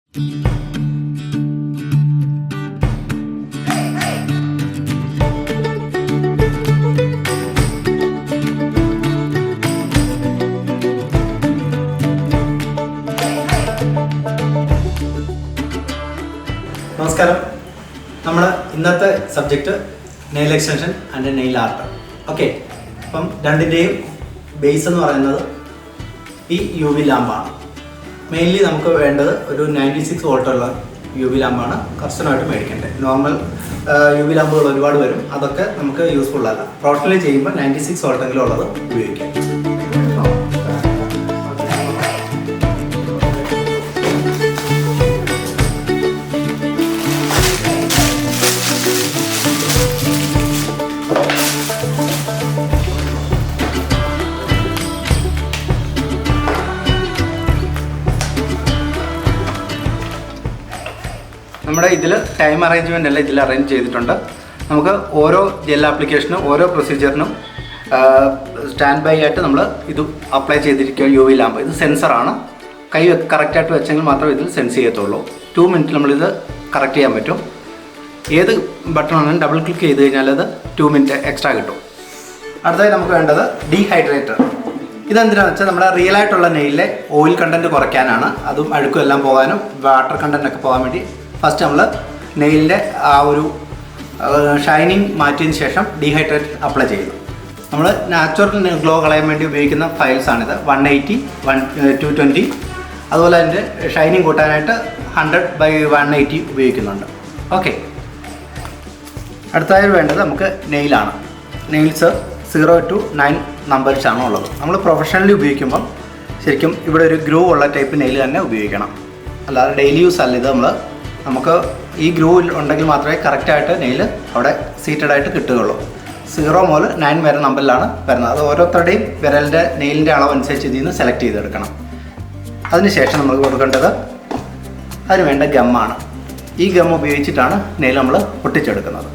നമസ്കാരം. നമ്മൾ ഇന്നത്തെ subject nail extension and nail art. Okay, അപ്പം രണ്ടിൻ്റെയും ബേസ് എന്ന് പറയുന്നത് ഈ യു വി ലാമ്പാണ്. മെയിൻലി നമുക്ക് വേണ്ടത് ഒരു 96 വോൾട്ടുള്ള യു വി ലാമ്പാണ് കർശനമായിട്ട് മേടിക്കേണ്ടത്. നോർമൽ യു വി ലാമ്പുകൾ ഒരുപാട് വരും, അതൊക്കെ നമുക്ക് യൂസ്ഫുൾ അല്ല. പ്രൊഫഷണലി ചെയ്യുമ്പോൾ 96 വോൾട്ടെങ്കിലും ഉള്ളത് ഉപയോഗിക്കാം. നമ്മുടെ ഇതിൽ ടൈം അറേഞ്ച്മെൻ്റ് എല്ലാം ഇതിൽ അറേഞ്ച് ചെയ്തിട്ടുണ്ട്. നമുക്ക് ഓരോ ജെൽ ആപ്ലിക്കേഷനും ഓരോ പ്രൊസീജിയറിനും സ്റ്റാൻഡ് ബൈ ആയിട്ട് നമ്മൾ ഇത് അപ്ലൈ ചെയ്തിരിക്കുക. യു വി ലാമ്പ് ഇത് സെൻസറാണ്. കൈ കറക്റ്റായിട്ട് വെച്ചെങ്കിൽ മാത്രമേ ഇതിൽ സെൻസ് ചെയ്യത്തുള്ളൂ. 2 മിനിറ്റ് നമ്മളിത് കറക്റ്റ് ചെയ്യാൻ പറ്റും. ഏത് ബട്ടണാണെങ്കിലും ഡബിൾ ക്ലിക്ക് ചെയ്ത് കഴിഞ്ഞാൽ അത് 2 മിനിറ്റ് എക്സ്ട്രാ കിട്ടും. അടുത്തതായി നമുക്ക് വേണ്ടത് ഡീഹൈഡ്രേറ്റർ. ഇതെന്തിനാണെന്ന് വെച്ചാൽ നമ്മുടെ റിയൽ ആയിട്ടുള്ള നെയിലിലെ ഓയിൽ കണ്ടൻറ്റ് കുറയ്ക്കാനാണ്. അതും അഴുക്കും എല്ലാം പോകാനും വാട്ടർ കണ്ടൻറ്റൊക്കെ പോകാൻ വേണ്ടി ഫസ്റ്റ് നമ്മൾ നെയിലിൻ്റെ ആ ഒരു ഷൈനിങ് മാറ്റിയതിന് ശേഷം ഡീഹൈഡ്രേറ്റ് അപ്ലൈ ചെയ്തു. നമ്മൾ നാച്ചുറൽ ഗ്ലോ കളയാൻ വേണ്ടി ഉപയോഗിക്കുന്ന ഫയൽസാണിത്. 180, 220. അതുപോലെ അതിൻ്റെ ഷൈനിങ് കൂട്ടാനായിട്ട് 100/180 ഉപയോഗിക്കുന്നുണ്ട്. ഓക്കെ, അടുത്തതായി വേണ്ടത് നമുക്ക് നെയിലാണ്. നെയിൽസ് 0 to 9 നമ്പേഴ്സാണ് ഉള്ളത്. നമ്മൾ പ്രൊഫഷണലി ഉപയോഗിക്കുമ്പം ശരിക്കും ഇവിടെ ഒരു ഗ്രൂ ഉള്ള ടൈപ്പ് നെയിൽ തന്നെ ഉപയോഗിക്കണം. അല്ലാതെ ഡെയിലി യൂസ് അല്ല ഇത്. നമുക്ക് ഈ ഗ്രൂ ഉണ്ടെങ്കിൽ മാത്രമേ കറക്റ്റായിട്ട് നെയിൽ അവിടെ സീറ്റഡ് ആയിട്ട് കിട്ടുകയുള്ളൂ. 0 മുതൽ 9 വരെ നമ്പറിലാണ് വരുന്നത്. അത് ഓരോരുത്തരുടെയും വിരലിൻ്റെ നെയിലിൻ്റെ അളവനുസരിച്ച് ഇതിൽ നിന്ന് സെലക്ട് ചെയ്തെടുക്കണം. അതിനുശേഷം നമ്മൾ കൊടുക്കേണ്ടത് അതിന് വേണ്ട ഗമ്മാണ്. ഈ ഗം ഉപയോഗിച്ചിട്ടാണ് നെയിൽ നമ്മൾ ഒട്ടിച്ചെടുക്കുന്നത്.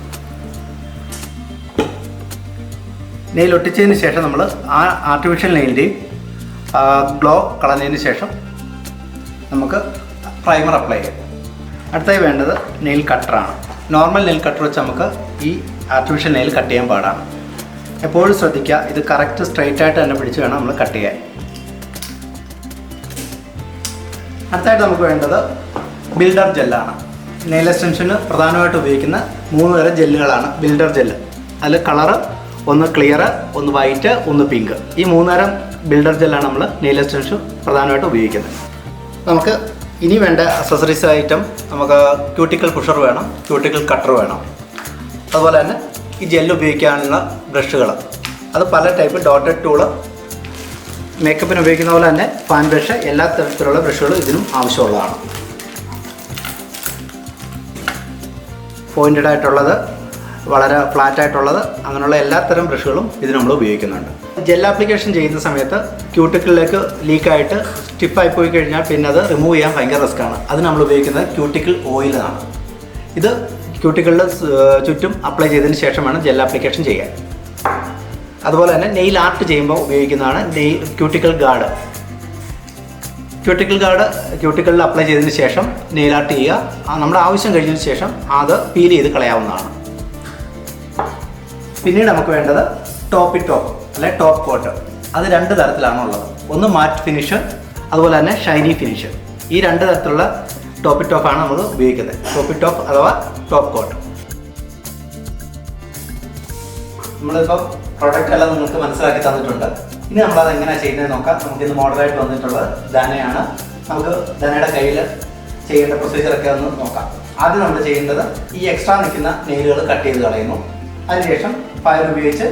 നെയിൽ ഒട്ടിച്ചതിന് ശേഷം നമ്മൾ ആ ആർട്ടിഫിഷ്യൽ നെയിലിൻ്റെയും ഗ്ലോ കളഞ്ഞതിന് ശേഷം നമുക്ക് പ്രൈമർ അപ്ലൈ ചെയ്യാം. അടുത്തായി വേണ്ടത് നെയിൽ കട്ടറാണ്. നോർമൽ നെയിൽ കട്ടർ വെച്ച് നമുക്ക് ഈ ആർട്ടിഫിഷ്യൽ നെയിൽ കട്ട് ചെയ്യാൻ പാടാണ്. എപ്പോഴും ശ്രദ്ധിക്കുക, ഇത് കറക്റ്റ് സ്ട്രൈറ്റ് ആയിട്ട് തന്നെ പിടിച്ച് വേണം നമ്മൾ കട്ട് ചെയ്യാൻ. അടുത്തായിട്ട് നമുക്ക് വേണ്ടത് ബിൽഡർ ജെല്ലാണ്. നെയിൽ എക്സ്റ്റൻഷന് പ്രധാനമായിട്ട് ഉപയോഗിക്കുന്ന 3 തരം ജെല്ലുകളാണ് ബിൽഡർ ജെല്ല്. അതിൽ കളറ് ഒന്ന് ക്ലിയർ, ഒന്ന് വൈറ്റ്, ഒന്ന് പിങ്ക്. ഈ 3 തരം ബിൽഡർ ജെല്ലാണ് നമ്മൾ നെയിൽ എക്സ്റ്റൻഷൻ പ്രധാനമായിട്ട് ഉപയോഗിക്കുന്നത്. നമുക്ക് ഇനി വേണ്ട അക്സസറീസ് ഐറ്റം നമുക്ക് ക്യൂട്ടിക്കൽ പുഷർ വേണം, ക്യൂട്ടിക്കൽ കട്ടർ വേണം. അതുപോലെ തന്നെ ഈ ജെല്ല് ഉപയോഗിക്കാനുള്ള ബ്രഷുകൾ, അത് പല ടൈപ്പ് ഡോട്ടഡ് ടൂള്, മേക്കപ്പിന് ഉപയോഗിക്കുന്ന പോലെ തന്നെ ഫാൻ ബ്രഷ്, എല്ലാ തരത്തിലുള്ള ബ്രഷുകളും ഇതിനും ആവശ്യമുള്ളതാണ്. പോയിൻറ്റഡ് ആയിട്ടുള്ളത്, വളരെ ഫ്ലാറ്റ് ആയിട്ടുള്ളത്, അങ്ങനെയുള്ള എല്ലാത്തരം ബ്രഷുകളും ഇത് നമ്മൾ ഉപയോഗിക്കുന്നുണ്ട്. ജെൽ ആപ്ലിക്കേഷൻ ചെയ്യുന്ന സമയത്ത് ക്യൂട്ടിക്കിളിലേക്ക് ലീക്കായിട്ട് സ്റ്റിഫായി പോയി കഴിഞ്ഞാൽ പിന്നെ അത് റിമൂവ് ചെയ്യാൻ ഭയങ്കര റിസ്ക്കാണ്. അത് നമ്മൾ ഉപയോഗിക്കുന്നത് ക്യൂട്ടിക്കിൾ ഓയിലാണ്. ഇത് ക്യൂട്ടിക്കിളിന് ചുറ്റും അപ്ലൈ ചെയ്തതിന് ശേഷമാണ് ജെൽ ആപ്ലിക്കേഷൻ ചെയ്യാൻ. അതുപോലെ തന്നെ നെയിൽ ആർട്ട് ചെയ്യുമ്പോൾ ഉപയോഗിക്കുന്നതാണ് ക്യൂട്ടിക്കിൾ ഗാർഡ്. ക്യൂട്ടിക്കിളിൽ അപ്ലൈ ചെയ്തതിന് ശേഷം നെയിൽ ആർട്ട് ചെയ്യുക. നമ്മുടെ ആവശ്യം കഴിഞ്ഞതിന് ശേഷം അത് പീൽ ചെയ്ത് കളയാവുന്നതാണ്. പിന്നീട് നമുക്ക് വേണ്ടത് ടോപ്പ് അല്ലെ ടോപ്പ് കോട്ട്. അത് 2 തരത്തിലാണ് ഉള്ളത്. ഒന്ന് മാറ്റ് ഫിനിഷ്, അതുപോലെ തന്നെ ഷൈനി ഫിനിഷ്. ഈ 2 തരത്തിലുള്ള ടോപ്പാണ് നമ്മൾ ഉപയോഗിക്കുന്നത്. ടോപ്പ് അഥവാ ടോപ്പ് കോട്ട്. നമ്മളിപ്പോൾ പ്രൊഡക്റ്റ് എല്ലാം നിങ്ങൾക്ക് മനസ്സിലാക്കി തന്നിട്ടുണ്ട്. ഇനി നമ്മളത് എങ്ങനെയാണ് ചെയ്യുന്നത് നോക്കാം. നമുക്കിന്ന് മോഡലായിട്ട് വന്നിട്ടുള്ളത് ധനയാണ്. നമുക്ക് ധനയുടെ കയ്യിൽ ചെയ്യേണ്ട പ്രൊസീജിയറൊക്കെ ഒന്ന് നോക്കാം. ആദ്യം നമ്മൾ ചെയ്യേണ്ടത് ഈ എക്സ്ട്രാ നിൽക്കുന്ന നെയിലുകൾ കട്ട് ചെയ്ത് കളയുന്നു. അതിനുശേഷം ഫയർ ഉപയോഗിച്ച്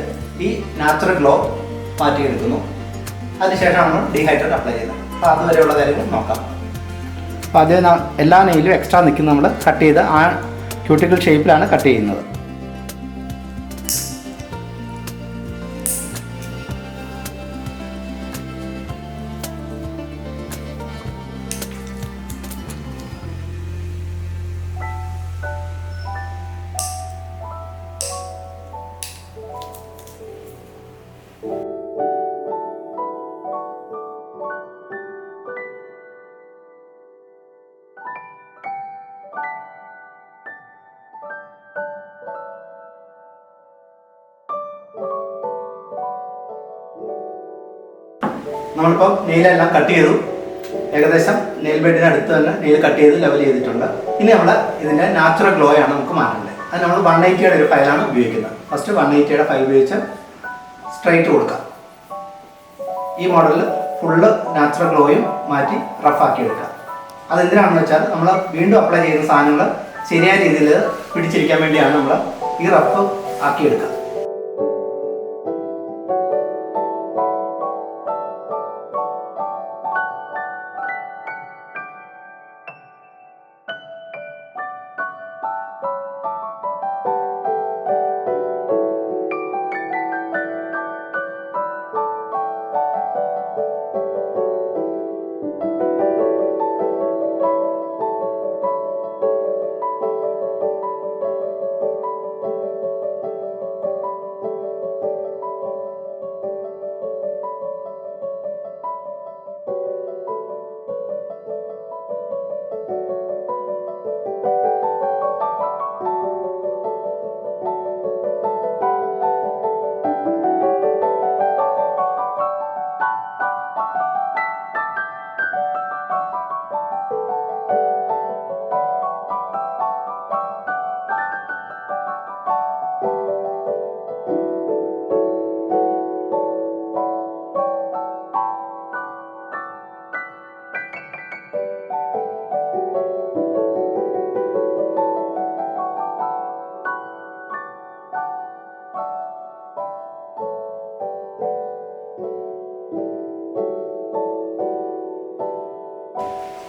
ഈ നാച്ചുറൽ ഗ്ലോ മാറ്റിയെടുക്കുന്നു. അതിനുശേഷമാണ് നമ്മൾ ഡീഹൈഡ്രേറ്റ് അപ്ലൈ ചെയ്യുന്നത്. അപ്പോൾ അതുവരെയുള്ള കാര്യങ്ങൾ നോക്കാം. അപ്പോൾ ആദ്യം എല്ലാ നെയിലും എക്സ്ട്രാ നിൽക്കുന്ന നമ്മൾ കട്ട് ചെയ്ത് ആ ക്യൂട്ടിക്കൽ ഷേപ്പിലാണ് കട്ട് ചെയ്യുന്നത്. നമ്മളിപ്പോൾ നെയിലെല്ലാം കട്ട് ചെയ്തു. ഏകദേശം നെയിൽ ബെഡിന് അടുത്ത് തന്നെ നെയിൽ കട്ട് ചെയ്ത് ലെവൽ ചെയ്തിട്ടുണ്ട്. ഇനി നമ്മൾ ഇതിൻ്റെ നാച്ചുറൽ ഗ്ലോ ആണ് നമുക്ക് മാറ്റേണ്ടത്. അത് നമ്മൾ 180യുടെ ഒരു ഫയലാണ് ഉപയോഗിക്കുന്നത്. ഫസ്റ്റ് 180യുടെ ഫയൽ ഉപയോഗിച്ച് സ്ട്രൈറ്റ് കൊടുക്കാം. ഈ മോഡലിൽ ഫുള്ള് നാച്ചുറൽ ഗ്ലോയും മാറ്റി റഫാക്കി എടുക്കുക. അതെന്തിനാണെന്ന് വെച്ചാൽ നമ്മൾ വീണ്ടും അപ്ലൈ ചെയ്യുന്ന സാധനങ്ങൾ ശരിയായ രീതിയിൽ പിടിച്ചിരിക്കാൻ വേണ്ടിയാണ് നമ്മൾ ഈ റഫ് ആക്കിയെടുക്കുക.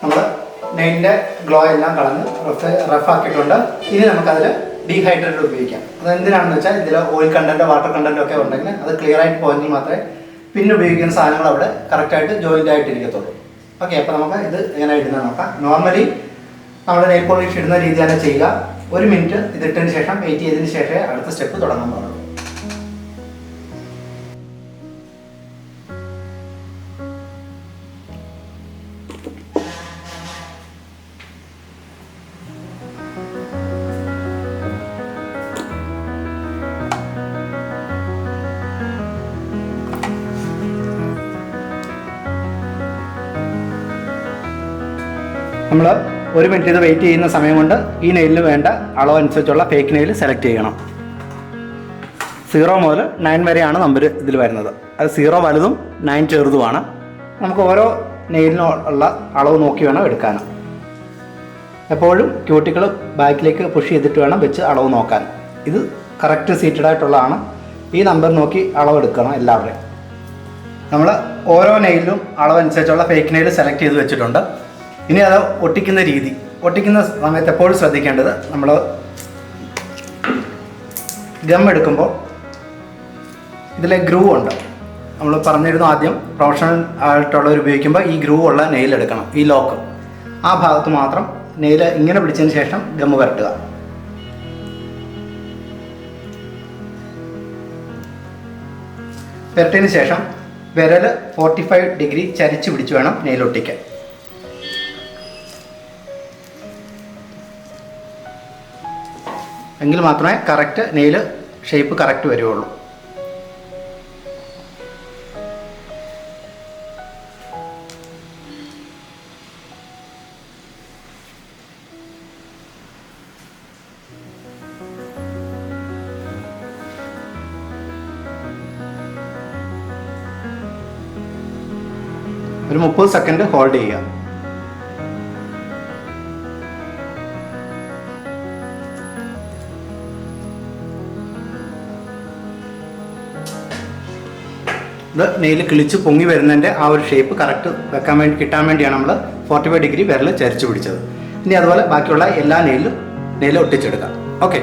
നമ്മൾ നെയിലിൻ്റെ ഗ്ലോ എല്ലാം കളഞ്ഞ് റഫാക്കിയിട്ടുണ്ട്. ഇനി നമുക്കതിൽ ഡീഹൈഡ്രേറ്റഡ് ഉപയോഗിക്കാം. അതെന്തിനാണെന്ന് വെച്ചാൽ ഇതിൽ ഓയിൽ കണ്ടൻറ്റോ വാട്ടർ കണ്ടൻറ്റോ ഒക്കെ ഉണ്ടെങ്കിൽ അത് ക്ലിയർ ആയിട്ട് പോയെങ്കിൽ മാത്രമേ പിന്നെ ഉപയോഗിക്കുന്ന സാധനങ്ങൾ അവിടെ കറക്റ്റായിട്ട് ജോയിൻ്റ് ആയിട്ടിരിക്കത്തുള്ളൂ. ഓക്കെ, അപ്പോൾ നമുക്ക് ഇത് എങ്ങനെ ഇടുന്നത് നോക്കാം. നോർമലി നമ്മൾ നെയിൽ പോളിഷ് ഇടുന്ന രീതി തന്നെ ചെയ്യുക. 1 മിനിറ്റ് ഇതിട്ടതിന് ശേഷം വെയിറ്റ് ചെയ്തതിന് ശേഷമേ അടുത്ത സ്റ്റെപ്പ് തുടങ്ങാൻ പാടുള്ളൂ. നമ്മൾ 1 മിനിറ്റ് ഇത് വെയിറ്റ് ചെയ്യുന്ന സമയം കൊണ്ട് ഈ നെയിലിന് വേണ്ട അളവനുസരിച്ചുള്ള ഫേക്ക് നെയിൽ സെലക്ട് ചെയ്യണം. 0 മുതൽ 9 വരെയാണ് നമ്പർ ഇതിൽ വരുന്നത്. അത് 0 വലുതും 9 ചെറുതുമാണ്. നമുക്ക് ഓരോ നെയിലിനുള്ള അളവ് നോക്കി വേണം എടുക്കാൻ. എപ്പോഴും ക്യൂട്ടിക്കൾ ബാക്കിലേക്ക് പുഷ് ചെയ്തിട്ട് വേണം വെച്ച് അളവ് നോക്കാൻ. ഇത് കറക്റ്റ് സീറ്റഡ് ആയിട്ടുള്ളതാണ്. ഈ നമ്പർ നോക്കി അളവെടുക്കണം എല്ലാവരുടെയും. നമ്മൾ ഓരോ നെയിലും അളവനുസരിച്ചുള്ള ഫേക്ക് നെയിൽ സെലക്ട് ചെയ്ത് വെച്ചിട്ടുണ്ട്. ഇനി അത് ഒട്ടിക്കുന്ന രീതി. ഒട്ടിക്കുന്ന സമയത്ത് എപ്പോഴും ശ്രദ്ധിക്കേണ്ടത്, നമ്മൾ ഗം എടുക്കുമ്പോൾ ഇതിലെ ഗ്രൂ ഉണ്ട്. നമ്മൾ പറഞ്ഞിരുന്നു ആദ്യം, പ്രൊഫഷണൽ ആയിട്ടുള്ളവർ ഉപയോഗിക്കുമ്പോൾ ഈ ഗ്രൂ ഉള്ള നെയിൽ എടുക്കണം. ഈ ലോക്ക് ആ ഭാഗത്ത് മാത്രം നെയിൽ ഇങ്ങനെ പിടിച്ചതിന് ശേഷം ഗം വരട്ടുക. വരട്ടിയതിന് ശേഷം വിരൽ 45 ഡിഗ്രി ചരിച്ച് പിടിച്ച് വേണം നെയിൽ ഒട്ടിക്കാൻ. എങ്കിൽ മാത്രമേ കറക്റ്റ് നെയിൽ ഷേപ്പ് കറക്റ്റ് വരികയുള്ളൂ. ഒരു 30 സെക്കൻഡ് ഹോൾഡ് ചെയ്യുക. ഇത് നെയിൽ കിളിച്ച് പൊങ്ങി വരുന്നതിൻ്റെ ആ ഒരു ഷേപ്പ് കറക്റ്റ് കിട്ടാൻ വേണ്ടിയാണ് നമ്മൾ 45 ഡിഗ്രി വിരൽ ചരിച്ച് പിടിച്ചത്. ഇനി അതുപോലെ ബാക്കിയുള്ള എല്ലാ നെയിൽ ഒട്ടിച്ചെടുക്കാം. ഓക്കെ,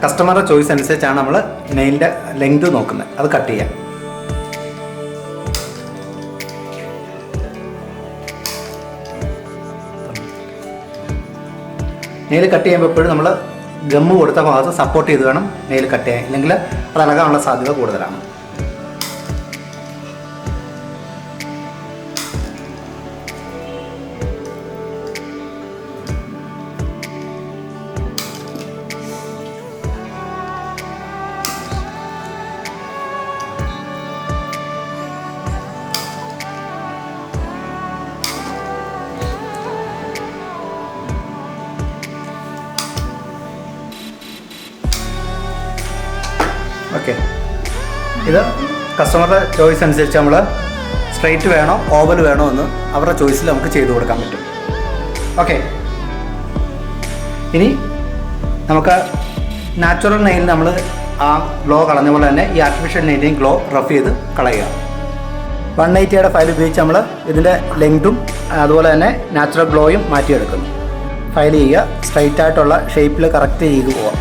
കസ്റ്റമറുടെ ചോയ്സ് അനുസരിച്ചാണ് നമ്മൾ നെയിലിൻ്റെ ലെങ്ത് നോക്കുന്നത്. അത് കട്ട് ചെയ്യാം. നെയിൽ കട്ട് ചെയ്യുമ്പോൾ എപ്പോഴും നമ്മൾ ഗമ്മ് കൊടുത്ത ഭാഗത്ത് സപ്പോർട്ട് ചെയ്ത് വേണം നെയിൽ കട്ട് ചെയ്യാൻ, ഇല്ലെങ്കിൽ അത് ഇളകാനുള്ള സാധ്യത കൂടുതലാണ്. ഓക്കെ, ഇത് കസ്റ്റമറുടെ ചോയ്സ് അനുസരിച്ച് നമ്മൾ സ്ട്രെയിറ്റ് വേണോ ഓവൽ വേണോ എന്ന് അവരുടെ ചോയ്സിൽ നമുക്ക് ചെയ്തു കൊടുക്കാൻ പറ്റും. ഓക്കെ, ഇനി നമുക്ക് നാച്ചുറൽ നെയിൽ നമ്മൾ ആ ഗ്ലോ കളഞ്ഞ പോലെ തന്നെ ഈ ആർട്ടിഫിഷ്യൽ നെയിലിൻ്റെയും ഗ്ലോ റഫ് ചെയ്ത് കളയുക. 180 ഫയൽ ഉപയോഗിച്ച് നമ്മൾ ഇതിൻ്റെ ലെങ്തും അതുപോലെ തന്നെ നാച്ചുറൽ ഗ്ലോയും മാറ്റിയെടുക്കുന്നു. ഫയൽ ചെയ്യുക, സ്ട്രെയിറ്റ് ആയിട്ടുള്ള ഷേപ്പിൽ കറക്റ്റ് ചെയ്ത് പോവാം.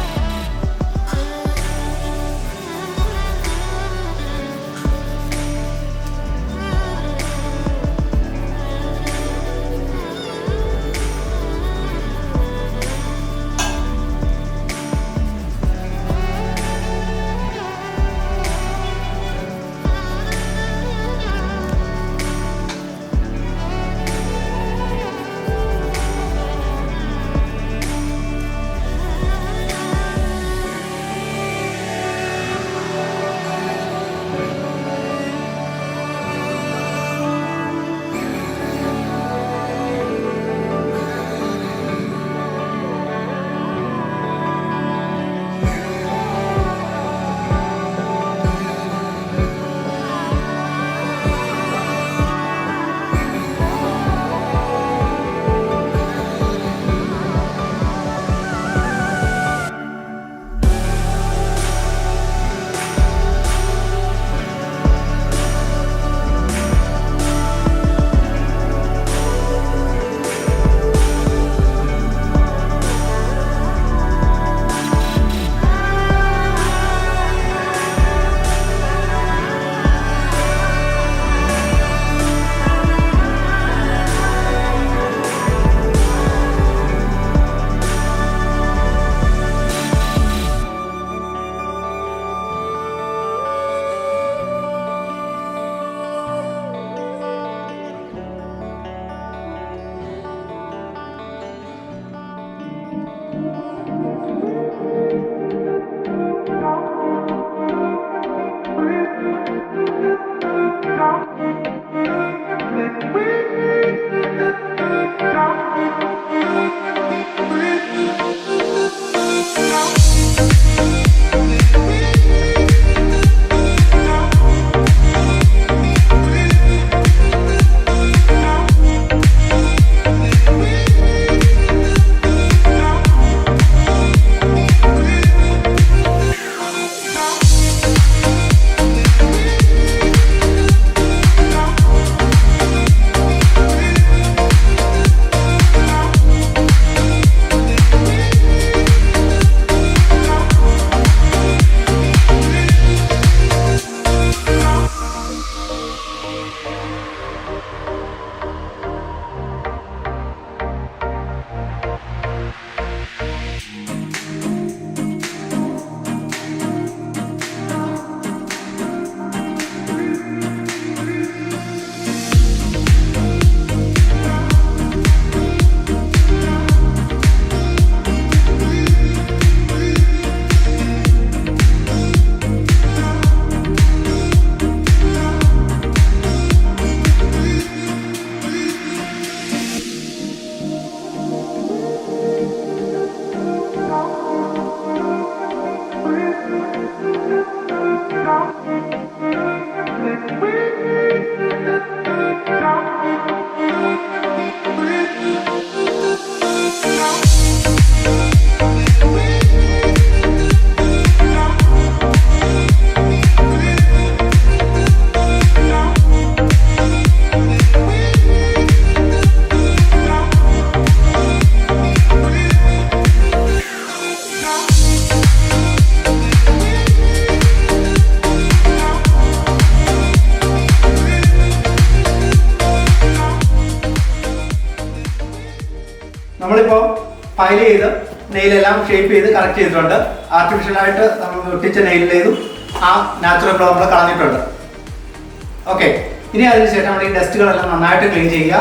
ഫയൽ ചെയ്ത് നെയിലെല്ലാം ഷേപ്പ് ചെയ്ത് കറക്റ്റ് ചെയ്തിട്ടുണ്ട്. ആർട്ടിഫിഷ്യലായിട്ട് നമ്മൾ ഒട്ടിച്ച നെയിലേതും ആ നാച്ചുറൽ ഗ്ലോ നമ്മൾ കളഞ്ഞിട്ടുണ്ട്. ഓക്കെ, ഇനി അതിനുശേഷം നമ്മൾ ഈ ഡസ്റ്റുകളെല്ലാം നന്നായിട്ട് ക്ലീൻ ചെയ്യുക.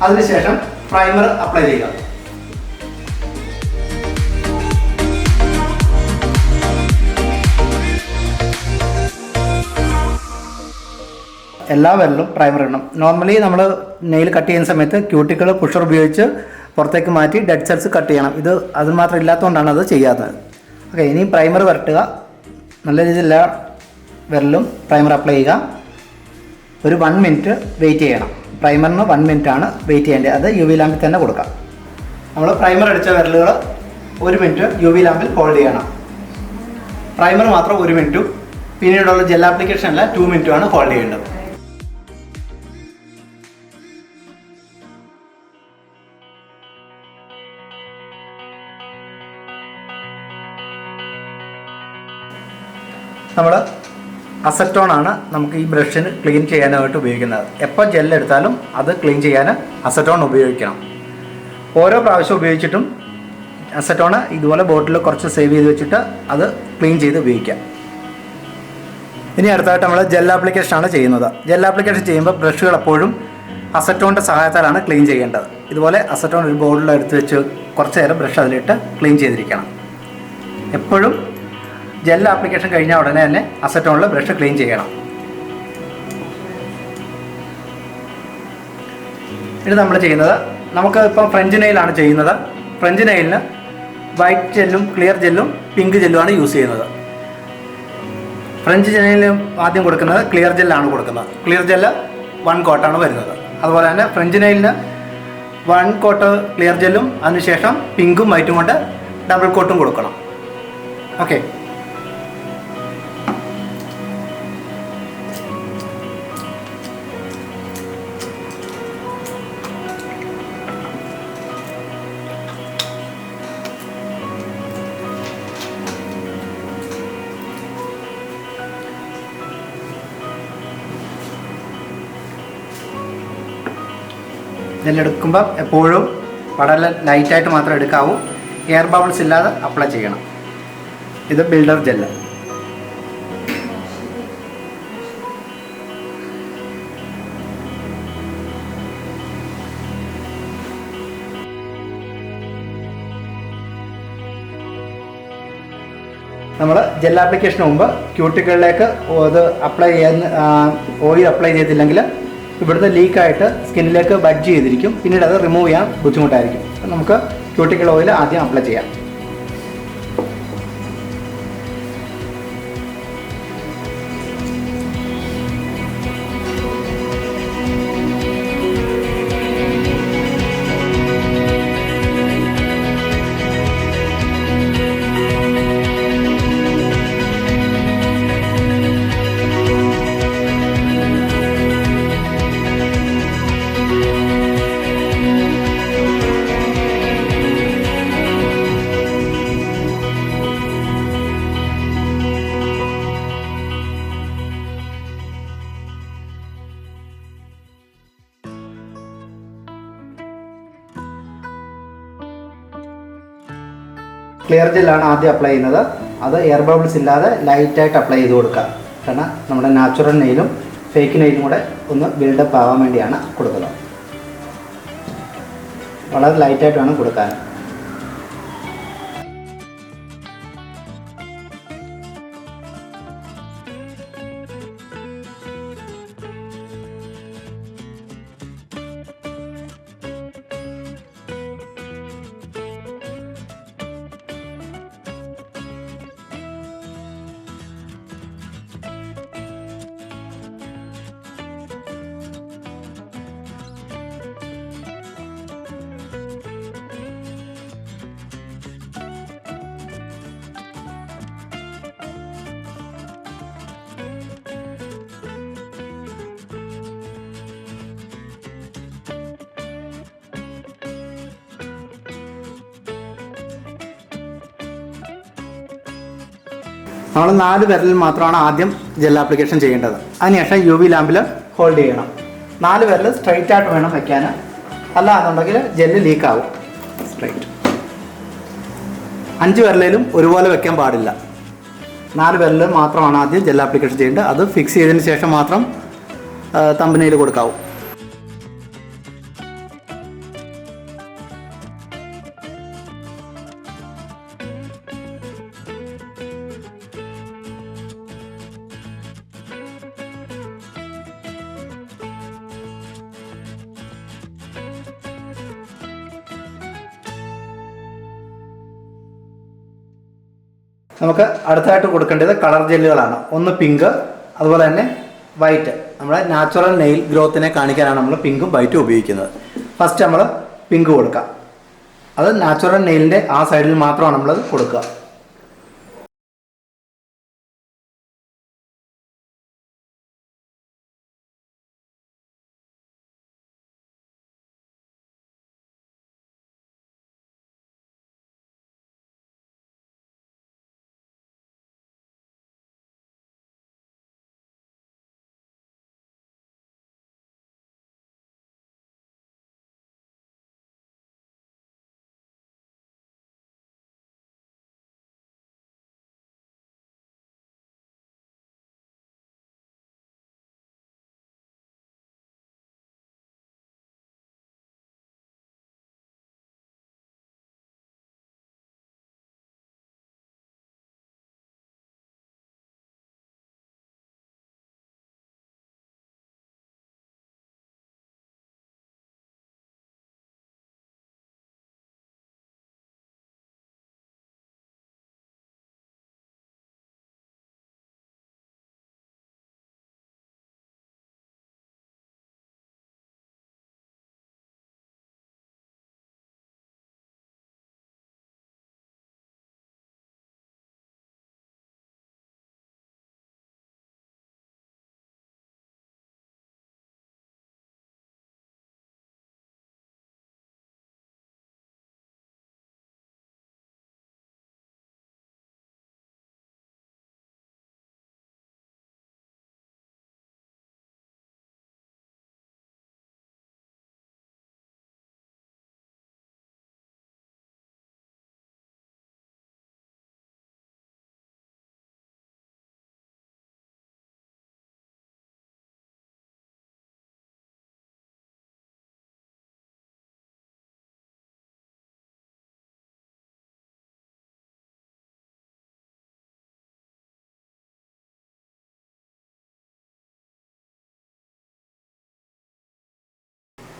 അതിനുശേഷം പ്രൈമർ അപ്ലൈ ചെയ്യുക. എല്ലാ വിരലും പ്രൈമർ ഇടണം. നോർമലി നമ്മൾ നെയിൽ കട്ട് ചെയ്യുന്ന സമയത്ത് ക്യൂട്ടിക്കിൾ പുഷർ ഉപയോഗിച്ച് പുറത്തേക്ക് മാറ്റി ഡെഡ് സെൽസ് കട്ട് ചെയ്യണം. ഇത് അത് മാത്രം ഇല്ലാത്തതുകൊണ്ടാണ് അത് ചെയ്യാത്തത്. ഓക്കെ, ഇനി പ്രൈമർ വരട്ടുക. നല്ല രീതിയിൽ എല്ലാ വിരലും പ്രൈമർ അപ്ലൈ ചെയ്യുക. ഒരു 1 മിനിറ്റ് വെയിറ്റ് ചെയ്യണം. പ്രൈമറിന് 1 മിനിറ്റ് ആണ് വെയിറ്റ് ചെയ്യേണ്ടത്. അത് UV ലാമ്പിൽ തന്നെ കൊടുക്കാം. നമ്മൾ പ്രൈമർ അടിച്ച വിരലുകൾ 1 മിനിറ്റ് UV ലാമ്പിൽ ഹോൾഡ് ചെയ്യണം. പ്രൈമർ മാത്രം 1 മിനിറ്റും പിന്നീടുള്ള ജെൽ ആപ്ലിക്കേഷൻ അല്ല 2 മിനിറ്റുമാണ് ഹോൾഡ് ചെയ്യേണ്ടത്. നമ്മൾ അസറ്റോൺ ആണ് നമുക്ക് ഈ ബ്രഷിന് ക്ലീൻ ചെയ്യാനായിട്ട് ഉപയോഗിക്കുന്നത്. എപ്പോൾ ജെല്ലെടുത്താലും അത് ക്ലീൻ ചെയ്യാൻ അസറ്റോൺ ഉപയോഗിക്കണം. ഓരോ പ്രാവശ്യം ഉപയോഗിച്ചിട്ടും അസറ്റോണ് ഇതുപോലെ ബോട്ടിൽ കുറച്ച് സേവ് ചെയ്ത് വെച്ചിട്ട് അത് ക്ലീൻ ചെയ്ത് ഉപയോഗിക്കാം. ഇനി അടുത്തായിട്ട് നമ്മൾ ജെൽ ആപ്ലിക്കേഷനാണ് ചെയ്യുന്നത്. ജെൽ ആപ്ലിക്കേഷൻ ചെയ്യുമ്പോൾ ബ്രഷുകൾ എപ്പോഴും അസറ്റോണിൻ്റെ സഹായത്താലാണ് ക്ലീൻ ചെയ്യേണ്ടത്. ഇതുപോലെ അസറ്റോൺ ഒരു ബോട്ടിൽ എടുത്ത് വെച്ച് കുറച്ച് നേരം ബ്രഷ് അതിലിട്ട് ക്ലീൻ ചെയ്തിരിക്കണം. എപ്പോഴും ജെൽ ആപ്ലിക്കേഷൻ കഴിഞ്ഞാൽ ഉടനെ തന്നെ അസറ്റോണിൽ ബ്രഷ് ക്ലീൻ ചെയ്യണം. ഇത് നമ്മൾ ചെയ്യുന്നത്, നമുക്ക് ഇപ്പോൾ ഫ്രഞ്ച് നെയിലാണ് ചെയ്യുന്നത്. ഫ്രഞ്ച് നെയിലിന് വൈറ്റ് ജെല്ലും ക്ലിയർ ജെല്ലും പിങ്ക് ജെല്ലുമാണ് യൂസ് ചെയ്യുന്നത്. ഫ്രഞ്ച് നെയിലിന് ആദ്യം കൊടുക്കുന്നത് ക്ലിയർ ജെല്ലാണ് കൊടുക്കുന്നത്. ക്ലിയർ ജെല്ല് 1 കോട്ടാണ് വരുന്നത്. അതുപോലെ തന്നെ ഫ്രഞ്ച് നെയിലിന് 1 കോട്ട് ക്ലിയർ ജെല്ലും അതിനുശേഷം പിങ്കും വൈറ്റും കൊണ്ട് ഡബിൾ കോട്ടും കൊടുക്കണം. ഓക്കെ, ജെല്ലെടുക്കുമ്പോൾ എപ്പോഴും വളരെ ലൈറ്റായിട്ട് മാത്രം എടുക്കാവൂ. എയർ ബബിൾസ് ഇല്ലാതെ അപ്ലൈ ചെയ്യണം. ഇത് ബിൽഡർ ജെല്ല്. നമ്മൾ ജെൽ ആപ്ലിക്കേഷന് മുമ്പ് ക്യൂട്ടിക്കിളിലേക്ക് അത് അപ്ലൈ ചെയ്യാൻ ഓയിൽ അപ്ലൈ ചെയ്തില്ലെങ്കിൽ ഇവിടുന്ന് ലീക്കായിട്ട് സ്കിന്നിലേക്ക് ബഡ്ജ് ചെയ്തിരിക്കും. പിന്നീട് അത് റിമൂവ് ചെയ്യാൻ ബുദ്ധിമുട്ടായിരിക്കും. നമുക്ക് ക്യൂട്ടിക്കിൾ ഓയിൽ ആദ്യം അപ്ലൈ ചെയ്യാം. ക്ലിയർ ജെല്ലാണ് ആദ്യം അപ്ലൈ ചെയ്യുന്നത്. അത് എയർ ബബിൾസ് ഇല്ലാതെ ലൈറ്റായിട്ട് അപ്ലൈ ചെയ്ത് കൊടുക്കുക. കാരണം നമ്മുടെ നാച്ചുറൽ നെയിലും ഫേക്ക് നെയിലും കൂടെ ഒന്ന് ബിൽഡപ്പ് ആവാൻ വേണ്ടിയാണ് കൊടുക്കുന്നത്. വളരെ ലൈറ്റായിട്ട് വേണം കൊടുക്കാൻ. നമ്മൾ 4 വിരലിൽ മാത്രമാണ് ആദ്യം ജെൽ ആപ്ലിക്കേഷൻ ചെയ്യേണ്ടത്. അതിനുശേഷം UV ലാമ്പിൽ ഹോൾഡ് ചെയ്യണം. 4 വിരൽ സ്ട്രൈറ്റ് ആയിട്ട് വേണം വയ്ക്കാൻ. അല്ല എന്നുണ്ടെങ്കിൽ ജെല്ല് ലീക്കാവും. സ്ട്രൈറ്റ് 5 വിരലിലും ഒരുപോലെ വെക്കാൻ പാടില്ല. 4 വിരലിൽ മാത്രമാണ് ആദ്യം ജെൽ ആപ്ലിക്കേഷൻ ചെയ്യേണ്ടത്. അത് ഫിക്സ് ചെയ്തതിന് ശേഷം മാത്രം തമ്പനയിൽ കൊടുക്കാവൂ. നമുക്ക് അടുത്തായിട്ട് കൊടുക്കേണ്ടത് കളർ ജെല്ലുകളാണ്. ഒന്ന് പിങ്ക്, അതുപോലെ തന്നെ വൈറ്റ്. നമ്മുടെ നാച്ചുറൽ നെയിൽ ഗ്രോത്തിനെ കാണിക്കാനാണ് നമ്മൾ പിങ്കും വൈറ്റും ഉപയോഗിക്കുന്നത്. ഫസ്റ്റ് നമ്മൾ പിങ്ക് കൊടുക്കാം. അത് നാച്ചുറൽ നെയിലിൻ്റെ ആ സൈഡിൽ മാത്രമാണ് നമ്മളത് കൊടുക്കുക.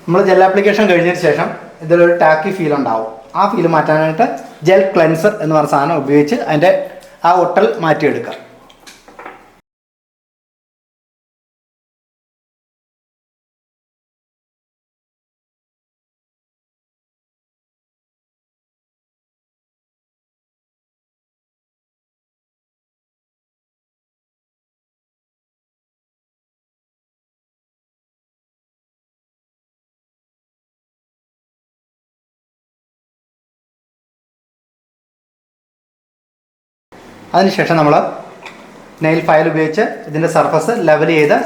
നമ്മൾ ജെൽ ആപ്ലിക്കേഷൻ കഴിഞ്ഞതിന് ശേഷം ഇതിലൊരു ടാക്കി ഫീൽ ഉണ്ടാവും. ആ ഫീൽ മാറ്റാനായിട്ട് ജെൽ ക്ലെൻസർ എന്ന് പറഞ്ഞ സാധനം ഉപയോഗിച്ച് അതിൻ്റെ ആ ഒട്ടൽ മാറ്റിയെടുക്കുക. അതിനുശേഷം നമ്മൾ നെയിൽ ഫയൽ ഉപയോഗിച്ച് ഇതിൻ്റെ സർഫസ് ലെവൽ ചെയ്ത്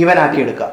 ഈവൻ ആക്കി എടുക്കുക.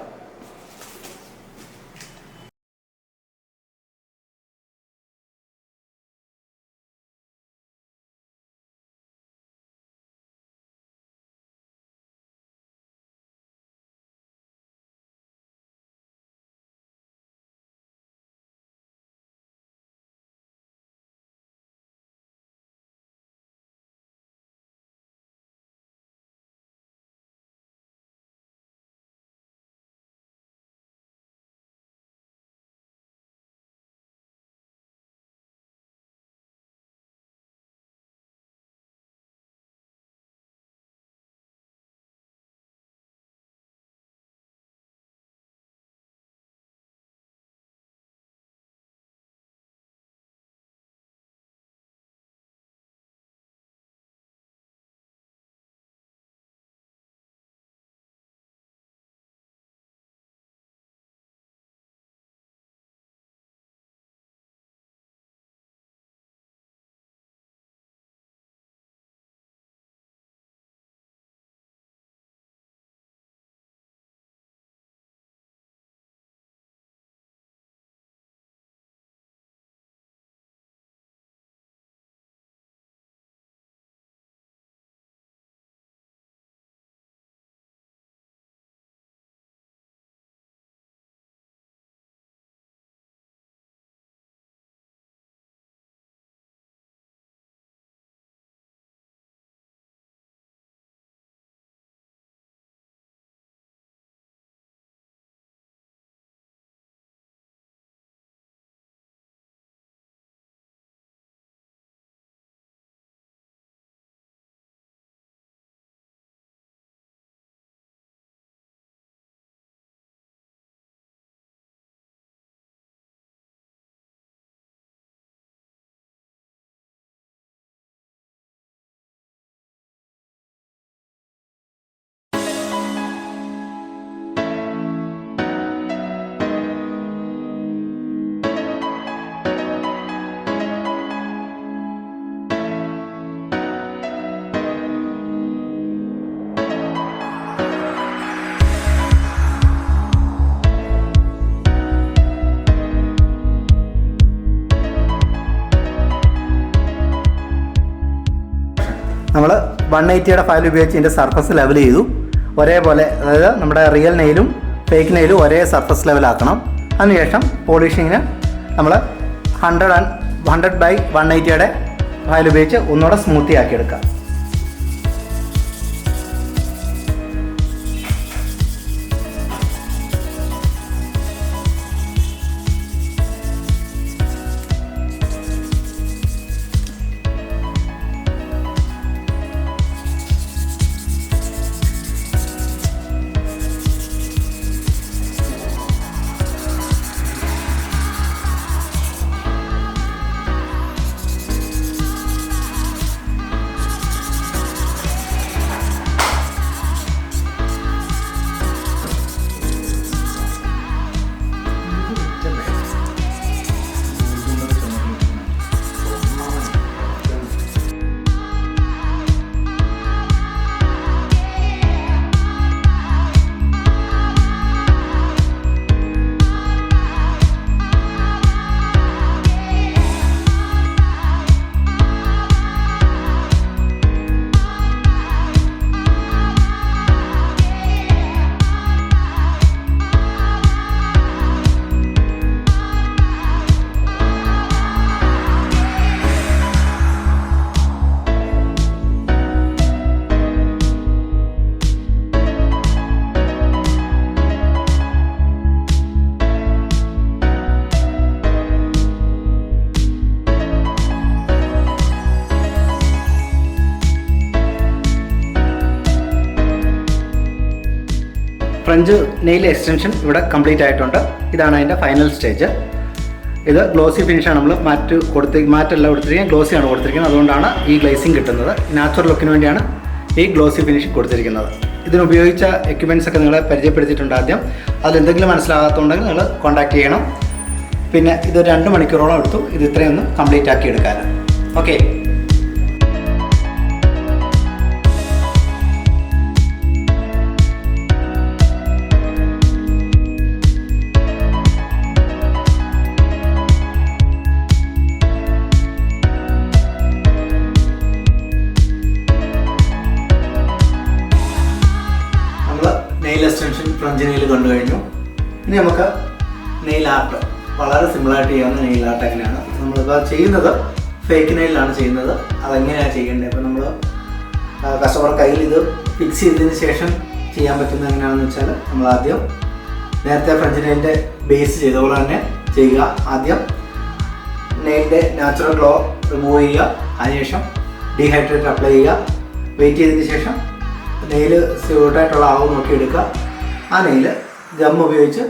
180യുടെ ഫയൽ ഉപയോഗിച്ച് ഇതിൻ്റെ സർഫസ് ലെവൽ ചെയ്തു. ഒരേപോലെ, അതായത് നമ്മുടെ റിയൽ നെയിലും ഫേക്ക് നെയിലും ഒരേ സർഫസ് ലെവലാക്കണം. അതിനുശേഷം പോളിഷിങ്ങിന് നമ്മൾ 100/180യുടെ ഫയൽ ഉപയോഗിച്ച് ഒന്നുകൂടെ സ്മൂത്തി ആക്കി എടുക്കാം. ഫ്രഞ്ച് നെയിൽ എക്സ്റ്റൻഷൻ ഇവിടെ കംപ്ലീറ്റ് ആയിട്ടുണ്ട്. ഇതാണ് അതിൻ്റെ ഫൈനൽ സ്റ്റേജ്. ഇത് ഗ്ലോസി ഫിനിഷാണ് നമ്മൾ മാറ്റല്ല കൊടുത്തിരിക്കുന്നത്, ഗ്ലോസിയാണ് കൊടുത്തിരിക്കുന്നത്. അതുകൊണ്ടാണ് ഈ ഗ്ലേസിങ് കിട്ടുന്നത്. നാച്ചുറൽ ലുക്കിന് വേണ്ടിയാണ് ഈ ഗ്ലോസി ഫിനിഷ് കൊടുത്തിരിക്കുന്നത്. ഇതിനുപയോഗിച്ച എക്യുപ്മെൻറ്റ്സ് ഒക്കെ നിങ്ങളെ പരിചയപ്പെടുത്തിയിട്ടുണ്ട് ആദ്യം. അതിലെന്തെങ്കിലും മനസ്സിലാകാത്തതുണ്ടെങ്കിൽ നിങ്ങൾ കോൺടാക്ട് ചെയ്യണം. പിന്നെ ഇത് 2 മണിക്കൂറോളം എടുത്തു ഇത് ഇത്രയൊന്ന് കംപ്ലീറ്റ് ആക്കി എടുക്കാൻ. Okay, nail extension French nail കണ്ടു കഴിഞ്ഞു. ഇനി നമുക്ക് നെയിൽ ആർട്ട്, വളരെ സിമ്പിളായിട്ട് ചെയ്യാവുന്ന നെയിൽ ആർട്ട് എങ്ങനെയാണ് നമ്മളിപ്പോൾ ചെയ്യുന്നത്. ഫേക്ക് നെയിലാണ് ചെയ്യുന്നത്. അതെങ്ങനെയാണ് ചെയ്യേണ്ടത്? ഇപ്പോൾ നമ്മൾ കസ്റ്റമർ കയ്യിൽ ഇത് ഫിക്സ് ചെയ്തതിന് ശേഷം ചെയ്യാൻ പറ്റുന്നത് എങ്ങനെയാണെന്ന് വെച്ചാൽ, നമ്മൾ ആദ്യം നേരത്തെ ഫ്രഞ്ച് നെയിലിൻ്റെ ബേസ് ചെയ്ത പോലെ തന്നെ ചെയ്യുക. ആദ്യം നെയിലിൻ്റെ നാച്ചുറൽ ഗ്ലോ റിമൂവ് ചെയ്യുക. അതിനുശേഷം ഡീഹൈഡ്രേറ്റ് അപ്ലൈ ചെയ്യുക. വെയിറ്റ് ചെയ്തതിന് ശേഷം നെയിൽ സ്യൂട്ടായിട്ടുള്ള അളവ് നോക്കി എടുക്കുക. ആ നെയിൽ ഗം ഉപയോഗിച്ച്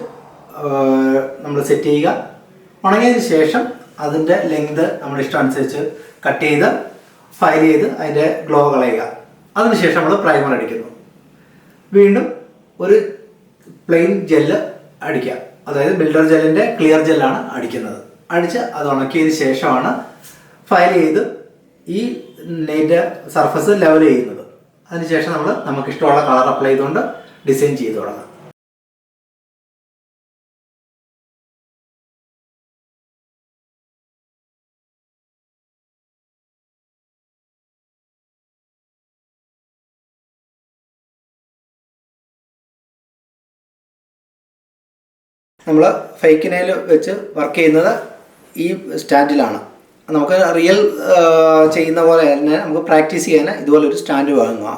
നമ്മൾ സെറ്റ് ചെയ്യുക. ഉണങ്ങിയതിന് ശേഷം അതിൻ്റെ ലെങ്ത് നമ്മുടെ ഇഷ്ടം അനുസരിച്ച് കട്ട് ചെയ്ത് ഫയൽ ചെയ്ത് അതിൻ്റെ ഗ്ലോ കളയുക. അതിനുശേഷം നമ്മൾ പ്രൈമർ അടിക്കുന്നു. വീണ്ടും ഒരു പ്ലെയിൻ ജെല്ല് അടിക്കുക. അതായത് ബിൽഡർ ജെല്ലിൻ്റെ ക്ലിയർ ജെല്ലാണ് അടിക്കുന്നത്. അടിച്ച് അത് ഉണക്കിയതിന് ശേഷമാണ് ഫയൽ ചെയ്ത് ഈ നെയിലിൻ്റെ സർഫസ് ലെവൽ ചെയ്യുന്നത്. അതിനുശേഷം നമുക്കിഷ്ടമുള്ള കളർ അപ്ലൈ ചെയ്തുകൊണ്ട് ഡിസൈൻ ചെയ്ത് തുടങ്ങാം. നമ്മൾ ഫേക്ക് നെയിൽ വെച്ച് വർക്ക് ചെയ്യുന്നത് ഈ സ്റ്റാൻഡിലാണ്. നമുക്ക് റിയൽ ചെയ്യുന്ന പോലെ തന്നെ നമുക്ക് പ്രാക്ടീസ് ചെയ്യാൻ ഇതുപോലൊരു സ്റ്റാൻഡ് വാങ്ങുക.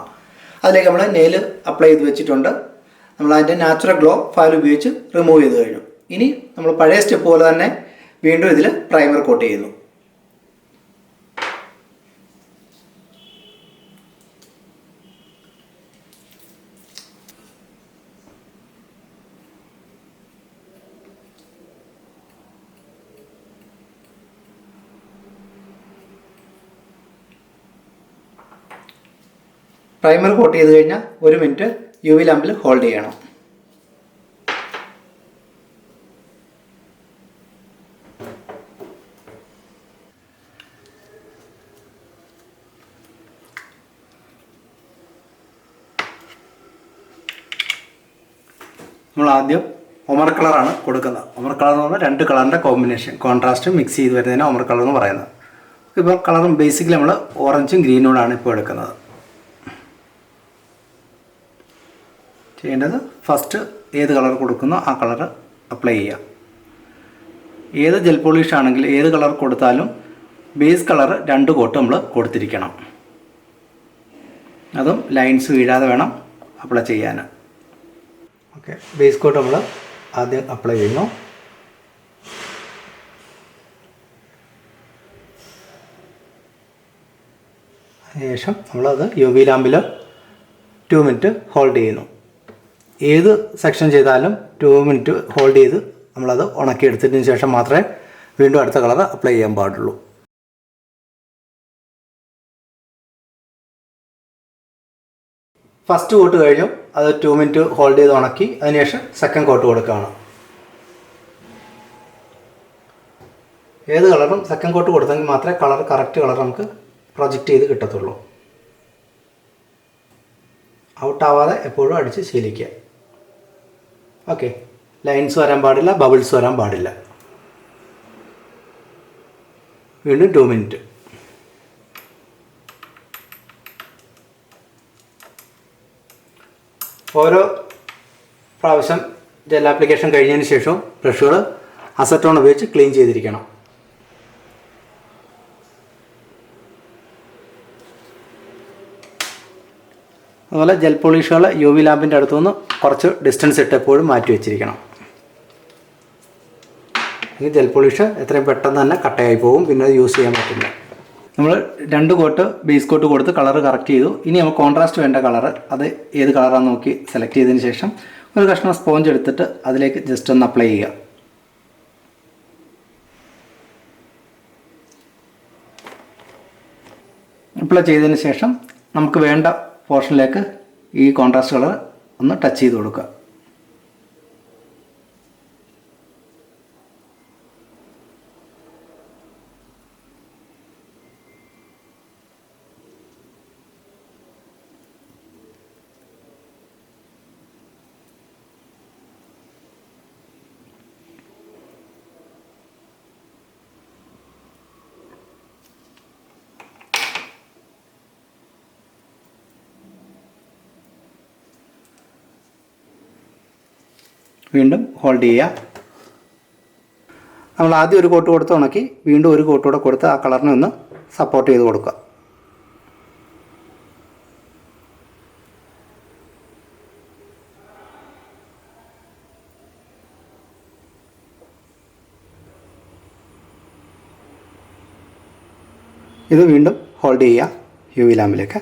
അതിലേക്ക് നമ്മൾ നെയിൽ അപ്ലൈ ചെയ്ത് വെച്ചിട്ടുണ്ട്. നമ്മൾ അതിൻ്റെ നാച്ചുറൽ ഗ്ലോ ഫയൽ ഉപയോഗിച്ച് റിമൂവ് ചെയ്ത് കഴിഞ്ഞു. ഇനി നമ്മൾ പഴയ സ്റ്റെപ്പ് പോലെ തന്നെ വീണ്ടും ഇതിൽ പ്രൈമർ കോട്ട് ചെയ്യുന്നു. പ്രൈമർ കോട്ട് ചെയ്ത് കഴിഞ്ഞാൽ 1 മിനിറ്റ് UV ലാമ്പിൽ ഹോൾഡ് ചെയ്യണം. നമ്മൾ ആദ്യം ഒമർ കളറാണ് കൊടുക്കുന്നത്. ഒമർ കളർ എന്ന് പറഞ്ഞാൽ 2 കളറിൻ്റെ കോമ്പിനേഷൻ, കോൺട്രാസ്റ്റ് മിക്സ് ചെയ്ത് വരുന്നതിന് ഒമർ കളർ എന്ന് പറയുന്നത്. ഇപ്പോൾ കളറും ബേസിക്കലി നമ്മൾ ഓറഞ്ചും ഗ്രീനോടാണ് ഇപ്പോൾ എടുക്കുന്നത്. ചെയ്യേണ്ടത് ഫസ്റ്റ് ഏത് കളർ കൊടുക്കുന്നോ ആ കളർ അപ്ലൈ ചെയ്യുക. ഏത് ജെൽ പോളിഷ് ആണെങ്കിൽ ഏത് കളർ കൊടുത്താലും ബേസ് കളർ 2 കോട്ട് നമ്മൾ കൊടുത്തിരിക്കണം. അതും ലൈൻസ് വീഴാതെ വേണം അപ്ലൈ ചെയ്യാൻ. ഓക്കെ, ബേസ് കോട്ട് നമ്മൾ ആദ്യം അപ്ലൈ ചെയ്യുന്നു. അതിനുശേഷം നമ്മളത് UV ലാമ്പിൽ 2 മിനിറ്റ് ഹോൾഡ് ചെയ്യുന്നു. ഏത് സെക്ഷൻ ചെയ്താലും 2 മിനിറ്റ് ഹോൾഡ് ചെയ്ത് നമ്മളത് ഉണക്കിയെടുത്തതിന് ശേഷം മാത്രമേ വീണ്ടും അടുത്ത കളർ അപ്ലൈ ചെയ്യാൻ പാടുള്ളൂ. ഫസ്റ്റ് കോട്ട് കഴിഞ്ഞു, അത് 2 മിനിറ്റ് ഹോൾഡ് ചെയ്ത് ഉണക്കി. അതിനുശേഷം സെക്കൻഡ് കോട്ട് കൊടുക്കുകയാണ്. ഏത് കളറും സെക്കൻഡ് കോട്ട് കൊടുത്തെങ്കിൽ മാത്രമേ കറക്റ്റ് കളർ നമുക്ക് പ്രൊജക്റ്റ് ചെയ്ത് കിട്ടത്തുള്ളൂ. ഔട്ടാവാതെ എപ്പോഴും അടിച്ച് ശീലിക്കുക. ഓക്കെ, ലൈൻസ് വരാൻ പാടില്ല, ബബിൾസ് വരാൻ പാടില്ല. വീണ്ടും 2 മിനിറ്റ്. ഓരോ പ്രാവശ്യം ജെൽ ആപ്ലിക്കേഷൻ കഴിഞ്ഞതിന് ശേഷം ബ്രഷുകൾ അസറ്റോൺ ഉപയോഗിച്ച് ക്ലീൻ ചെയ്തിരിക്കണം. അതുപോലെ ജെൽ പോളിഷുകൾ UV ലാമ്പിൻ്റെ അടുത്തുനിന്ന് കുറച്ച് ഡിസ്റ്റൻസ് ഇട്ട് എപ്പോഴും മാറ്റി വെച്ചിരിക്കണം. ഈ ജെൽ പോളിഷ് എത്രയും പെട്ടെന്ന് തന്നെ കട്ടയായി പോകും, പിന്നെ അത് യൂസ് ചെയ്യാൻ പറ്റില്ല. നമ്മൾ 2 കോട്ട് ബേസ് കോട്ട് കൊടുത്ത് കളർ കറക്റ്റ് ചെയ്തു. ഇനി നമുക്ക് കോൺട്രാസ്റ്റ് വേണ്ട കളർ അത് ഏത് കളറാണെന്ന് നോക്കി സെലക്ട് ചെയ്തതിന് ശേഷം ഒരു കഷ്ണം സ്പോഞ്ച് എടുത്തിട്ട് അതിലേക്ക് ജസ്റ്റ് ഒന്ന് അപ്ലൈ ചെയ്യുക. അപ്ലൈ ചെയ്തതിന് ശേഷം നമുക്ക് വേണ്ട പോർഷനിലേക്ക് ഈ കോൺട്രാസ്റ്റ് കളർ ഒന്ന് ടച്ച് ചെയ്ത് കൊടുക്കുക. വീണ്ടും ഹോൾഡ് ചെയ്യുക. നമ്മൾ ആദ്യം ഒരു കോട്ട് കൊടുത്ത് ഉണക്കി വീണ്ടും ഒരു കോട്ട് കൂടെ കൊടുത്ത് ആ കളറിനെ ഒന്ന് സപ്പോർട്ട് ചെയ്ത് കൊടുക്കുക. ഇത് വീണ്ടും ഹോൾഡ് ചെയ്യുക UV ലാമ്പിലേക്ക്.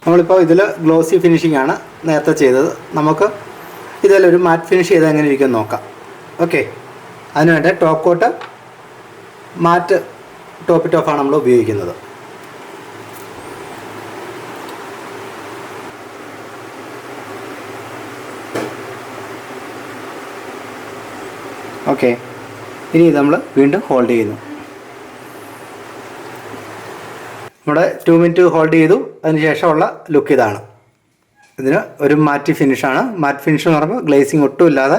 നമ്മളിപ്പോൾ ഇതിൽ ഗ്ലോസി ഫിനിഷിംഗ് ആണ് നേരത്തെ ചെയ്തത്. നമുക്ക് ഇതിലൊരു മാറ്റ് ഫിനിഷ് ചെയ്ത് എങ്ങനെ ഇരിക്കുമെന്ന് നോക്കാം. ഓക്കെ, അതിനുവേണ്ടി ടോപ്പ് കോട്ട് മാറ്റ് ടോപ്പാണ് നമ്മൾ ഉപയോഗിക്കുന്നത്. ഓക്കെ, ഇനി ഇത് നമ്മൾ വീണ്ടും ഹോൾഡ് ചെയ്യുന്നു. നമ്മുടെ 2 മിനിറ്റ് ഹോൾഡ് ചെയ്തു. അതിന് ശേഷമുള്ള ലുക്ക് ഇതാണ്. ഇതിന് ഒരു മാറ്റ് ഫിനിഷാണ്. മാറ്റ് ഫിനിഷ് എന്ന് പറയുമ്പോൾ ഗ്ലേസിങ് ഒട്ടും ഇല്ലാതെ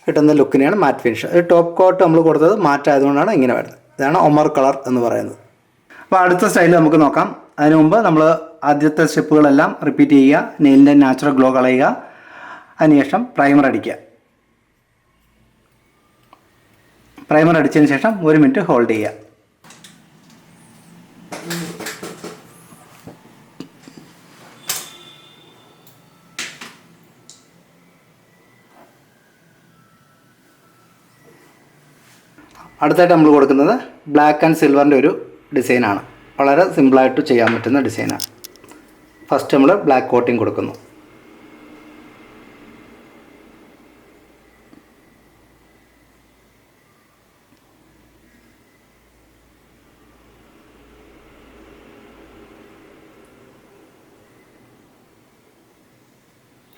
കിട്ടുന്ന ലുക്കിനെയാണ് മാറ്റ് ഫിനിഷ്. ഒരു ടോപ്പ് കോട്ട് നമ്മൾ കൊടുത്തത് മാറ്റ് ആയതുകൊണ്ടാണ് ഇങ്ങനെ വരുന്നത്. ഇതാണ് ഒമർ കളർ എന്ന് പറയുന്നത്. അപ്പോൾ അടുത്ത സ്റ്റൈൽ നമുക്ക് നോക്കാം. അതിന് മുമ്പ് നമ്മൾ ആദ്യത്തെ സ്റ്റെപ്പുകളെല്ലാം റിപ്പീറ്റ് ചെയ്യുക. നെയിലിൻ്റെ നാച്ചുറൽ ഗ്ലോ കളയുക. അതിനുശേഷം പ്രൈമർ അടിക്കുക. പ്രൈമർ അടിച്ചതിന് ശേഷം 1 മിനിറ്റ് ഹോൾഡ് ചെയ്യുക. അടുത്തായിട്ട് നമ്മൾ കൊടുക്കുന്നത് ബ്ലാക്ക് ആൻഡ് സിൽവറിൻ്റെ ഒരു ഡിസൈനാണ്. വളരെ സിമ്പിളായിട്ട് ചെയ്യാൻ പറ്റുന്ന ഡിസൈനാണ്. ഫസ്റ്റ് നമ്മൾ ബ്ലാക്ക് കോട്ടിങ് കൊടുക്കുന്നു.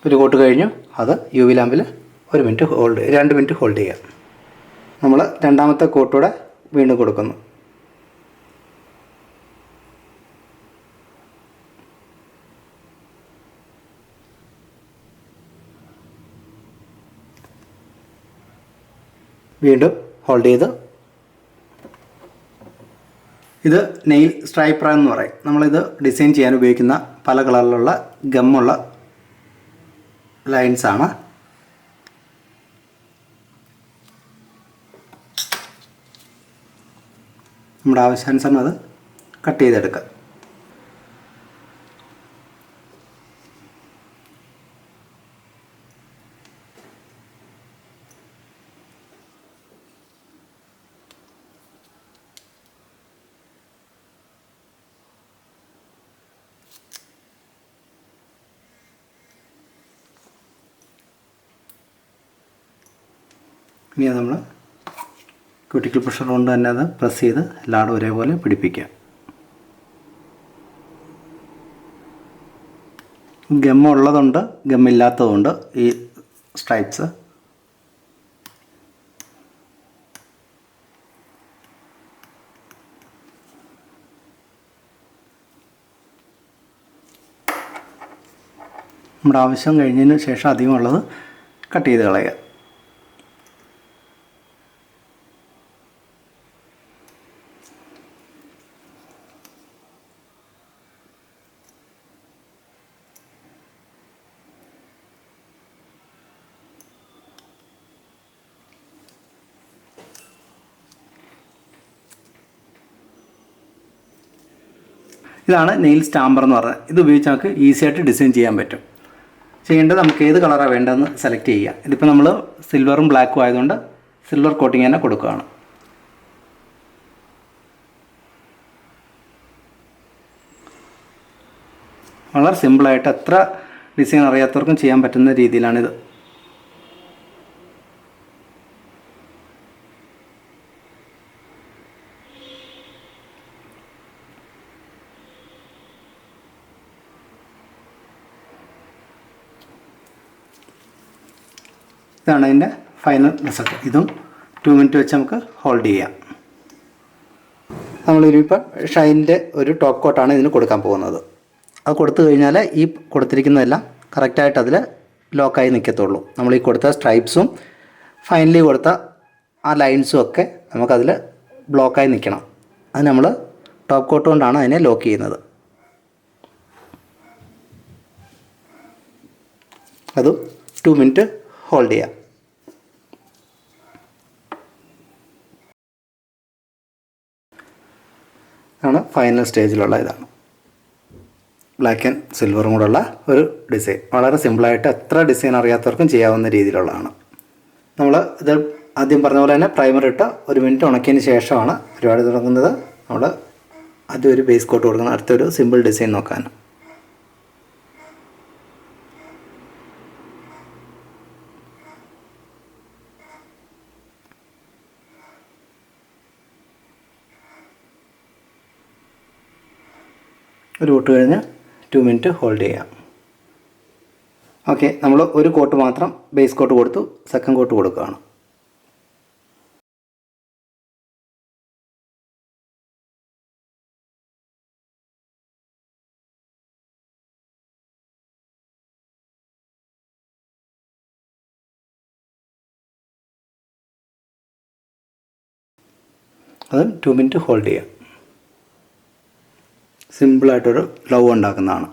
ഒരു കോട്ട് കഴിഞ്ഞു. അത് UV ലാമ്പിൽ 2 മിനിറ്റ് ഹോൾഡ് ചെയ്യുക. നമ്മൾ രണ്ടാമത്തെ കോട്ടൂടെ വീണ്ടും കൊടുക്കുന്നു. വീണ്ടും ഹോൾഡ് ചെയ്ത് ഇത് നെയിൽ സ്ട്രൈപ്പർ എന്ന് പറയും. നമ്മളിത് ഡിസൈൻ ചെയ്യാൻ ഉപയോഗിക്കുന്ന പല കളറിലുള്ള ഗമ്മുള്ള ലൈൻസാണ്. നമ്മുടെ ആവശ്യാനുസരണം അത് കട്ട് ചെയ്തെടുക്കുക. ഇനി അത് നമ്മൾ ക്യൂട്ടിക്കൽ പ്രഷർ കൊണ്ട് തന്നെ അത് പ്രസ് ചെയ്ത് എല്ലായിടും ഒരേപോലെ പിടിപ്പിക്കുക. ഗമ്മുള്ളതുണ്ട്, ഗമ്മില്ലാത്തതുണ്ട് ഈ സ്ട്രൈപ്സ്. നമ്മുടെ ആവശ്യം കഴിഞ്ഞതിന് ശേഷം അധികമുള്ളത് കട്ട് ചെയ്ത് കളയുക. ഇതാണ് നെയിൽ സ്റ്റാമ്പർ എന്ന് പറഞ്ഞത്. ഇത് ഉപയോഗിച്ച് നമുക്ക് ഈസി ആയിട്ട് ഡിസൈൻ ചെയ്യാൻ പറ്റും. ചെയ്യേണ്ടത് നമുക്ക് ഏത് കളറാണ് വേണ്ടതെന്ന് സെലക്ട് ചെയ്യുക. ഇതിപ്പോൾ നമ്മൾ സിൽവറും ബ്ലാക്കും ആയതുകൊണ്ട് സിൽവർ കോട്ടിങ് തന്നെ കൊടുക്കുകയാണ്. വളരെ സിമ്പിളായിട്ട് എത്ര ഡിസൈൻ അറിയാത്തവർക്കും ചെയ്യാൻ പറ്റുന്ന രീതിയിലാണിത്. ഇതാണ് അതിൻ്റെ ഫൈനൽ റിസൾട്ട്. ഇതും 2 മിനിറ്റ് വെച്ച് നമുക്ക് ഹോൾഡ് ചെയ്യാം. നമ്മളിപ്പോൾ ഷൈനിൻ്റെ ഒരു ടോപ്പ് കോട്ടാണ് ഇതിന് കൊടുക്കാൻ പോകുന്നത്. അത് കൊടുത്തു കഴിഞ്ഞാൽ ഈ കൊടുത്തിരിക്കുന്നതെല്ലാം കറക്റ്റായിട്ട് അതിൽ ലോക്കായി നിൽക്കത്തുള്ളൂ. നമ്മൾ ഈ കൊടുത്ത സ്ട്രൈപ്സും ഫൈനലി കൊടുത്ത ആ ലൈൻസും ഒക്കെ നമുക്കതിൽ ബ്ലോക്കായി നിൽക്കണം. അത് നമ്മൾ ടോപ്പ് കോട്ട് കൊണ്ടാണ് അതിനെ ലോക്ക് ചെയ്യുന്നത്. അതും 2 മിനിറ്റ് ഹോൾഡ് ചെയ്യാം. ആണ് ഫൈനൽ സ്റ്റേജിലുള്ള ഇതാണ് ബ്ലാക്ക് ആൻഡ് സിൽവറും കൂടെയുള്ള ഒരു ഡിസൈൻ. വളരെ സിമ്പിളായിട്ട് എത്ര ഡിസൈൻ അറിയാത്തവർക്കും ചെയ്യാവുന്ന രീതിയിലുള്ളതാണ്. നമ്മൾ ഇത് ആദ്യം പറഞ്ഞ പോലെ തന്നെ പ്രൈമർ ഇട്ട് 1 മിനിറ്റ് ഉണക്കിയതിന് ശേഷമാണ് പരിപാടി തുടങ്ങുന്നത്. നമ്മൾ ആദ്യം ഒരു ബേസ് കോട്ട് കൊടുക്കുന്നത്, അടുത്തൊരു സിമ്പിൾ ഡിസൈൻ നോക്കാൻ. ഒരു കോട്ട് കഴിഞ്ഞ് 2 മിനിറ്റ് ഹോൾഡ് ചെയ്യാം. ഓക്കെ, നമ്മൾ ഒരു കോട്ട് മാത്രം ബേസ് കോട്ട് കൊടുത്തു, സെക്കൻഡ് കോട്ട് കൊടുക്കുകയാണ്. അത് 2 മിനിറ്റ് ഹോൾഡ് ചെയ്യാം. സിമ്പിളായിട്ടൊരു ലവ് ഉണ്ടാക്കുന്നതാണ്.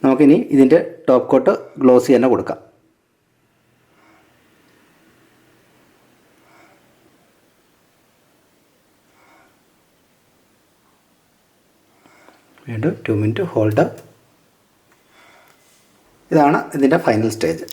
നമുക്കിനി ഇതിൻ്റെ ടോപ്പ് കോട്ട് ഗ്ലോസി തന്നെ കൊടുക്കാം. വീണ്ടും 2 മിനിറ്റ് ഹോൾഡ്. ഇതാണ് ഇതിൻ്റെ ഫൈനൽ സ്റ്റേജ്.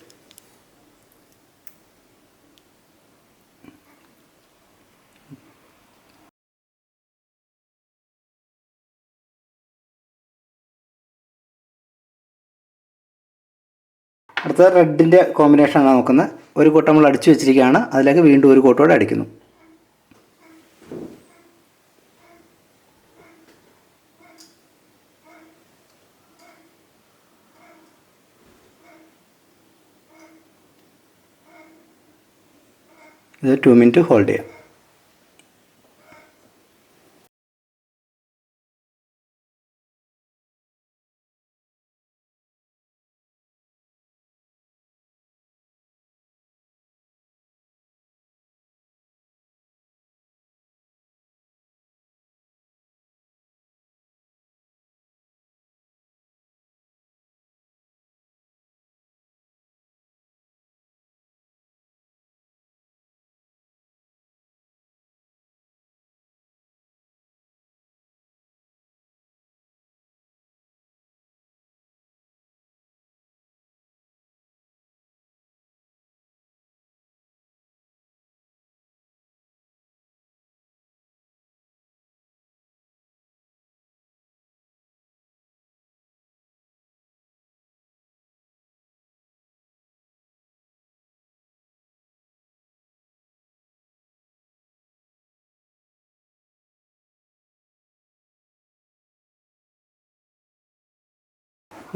അടുത്ത റെഡിൻ്റെ കോമ്പിനേഷനാണ് നോക്കുന്നത്. ഒരു കോട്ട് നമ്മൾ അടിച്ചു വെച്ചിരിക്കുകയാണ്, അതിലേക്ക് വീണ്ടും ഒരു കോട്ടോടെ അടിക്കുന്നു. ഇത് 2 മിനിറ്റ് ഹോൾഡ് ചെയ്യാം.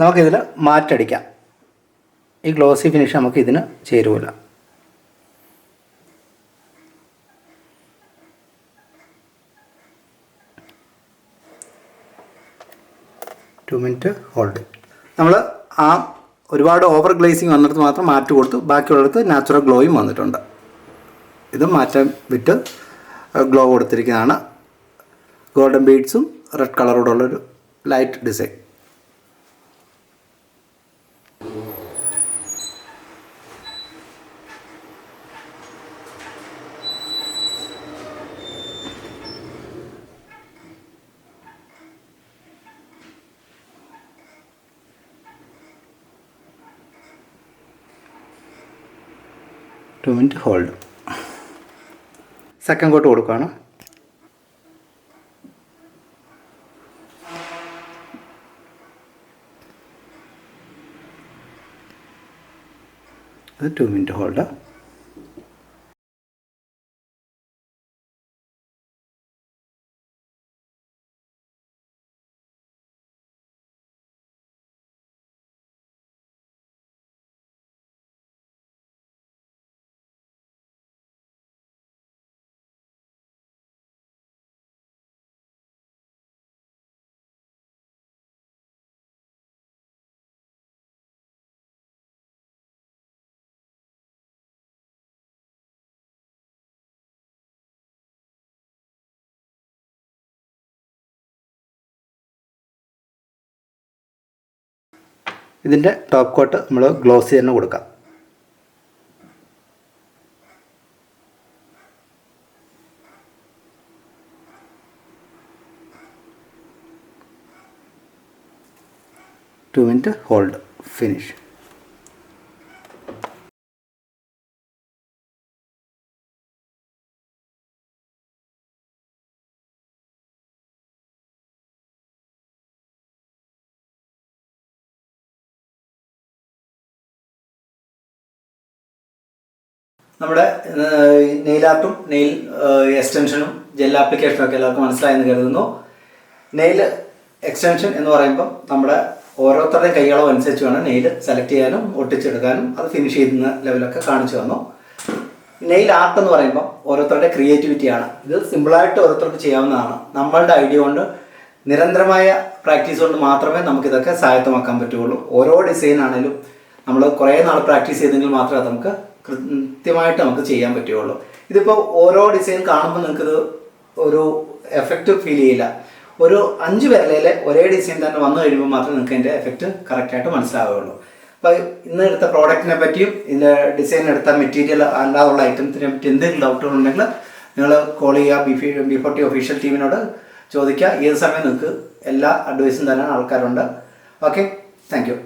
നമുക്കിതിൽ മാറ്റടിക്കാം. ഈ ഗ്ലോസി ഫിനിഷ് നമുക്ക് ഇതിന് ചേരുവില്ല. To minute hold. നമ്മൾ ആ ഒരുപാട് ഓവർ ഗ്ലേസിങ് വന്നിടത്ത് മാത്രം മാറ്റ് കൊടുത്തു, ബാക്കിയുള്ളിടത്ത് നാച്ചുറൽ ഗ്ലോയും വന്നിട്ടുണ്ട്. ഇത് മാറ്റം വിട്ട് ഗ്ലോ കൊടുത്തിരിക്കുന്നതാണ്. ഗോൾഡൻ ബീഡ്സും റെഡ് കളറോടുള്ളൊരു light design. Two minute hold. Second coat കൊടുക്കുകയാണ്. അത് 2 മിനിറ്റ് ഹോൾഡ്. ഇതിൻ്റെ ടോപ്പ് കോട്ട് നമ്മൾ ഗ്ലോസി തന്നെ കൊടുക്കാം. Two minute hold. ഫിനിഷ്. നമ്മുടെ നെയിൽ ആർട്ടും നെയിൽ എക്സ്റ്റൻഷനും ജെൽ ആപ്ലിക്കേഷനും ഒക്കെ എല്ലാവർക്കും മനസ്സിലായെന്ന് കരുതുന്നു. നെയിൽ എക്സ്റ്റൻഷൻ എന്ന് പറയുമ്പം നമ്മുടെ ഓരോരുത്തരുടെയും കൈയളവ് അനുസരിച്ച് വേണം നെയിൽ സെലക്ട് ചെയ്യാനും ഒട്ടിച്ചെടുക്കാനും അത് ഫിനിഷ് ചെയ്യുന്ന ലെവലൊക്കെ കാണിച്ചു തന്നു. നെയിൽ ആർട്ട് എന്ന് പറയുമ്പോൾ ഓരോരുത്തരുടെ ക്രിയേറ്റിവിറ്റിയാണ്. ഇത് സിമ്പിളായിട്ട് ഓരോരുത്തർക്ക് ചെയ്യാവുന്നതാണ്. നമ്മളുടെ ഐഡിയ കൊണ്ട് നിരന്തരമായ പ്രാക്ടീസ് കൊണ്ട് മാത്രമേ നമുക്കിതൊക്കെ സ്വായത്തമാക്കാൻ പറ്റുള്ളൂ. ഓരോ ഡിസൈൻ ആണെങ്കിലും നമ്മൾ കുറേ നാൾ പ്രാക്ടീസ് ചെയ്തെങ്കിൽ മാത്രമേ അത് നമുക്ക് കൃത്യമായിട്ട് നമുക്ക് ചെയ്യാൻ പറ്റുകയുള്ളൂ. ഇതിപ്പോൾ ഓരോ ഡിസൈൻ കാണുമ്പോൾ നിങ്ങൾക്കിത് ഒരു എഫക്റ്റ് ഫീൽ ചെയ്യില്ല. ഒരു 5 വിരലയിൽ ഒരേ ഡിസൈൻ തന്നെ വന്നു കഴിയുമ്പോൾ മാത്രമേ നിങ്ങൾക്ക് അതിൻ്റെ എഫക്റ്റ് കറക്റ്റായിട്ട് മനസ്സിലാവുകയുള്ളൂ. അപ്പോൾ ഇന്ന് എടുത്ത പ്രോഡക്റ്റിനെ പറ്റിയും ഇതിൻ്റെ ഡിസൈൻ എടുത്ത മെറ്റീരിയൽ അല്ലാതുള്ള ഐറ്റംസിനെ പറ്റി എന്തെങ്കിലും ഡൗട്ടുകൾ ഉണ്ടെങ്കിൽ നിങ്ങൾ കോൾ ചെയ്യുക. B40 ഒഫീഷ്യൽ ടീമിനോട് ചോദിക്കുക. ഏത് സമയം നിങ്ങൾക്ക് എല്ലാ അഡ്വൈസും തരാൻ ആൾക്കാരുണ്ട്. Okay, thank you.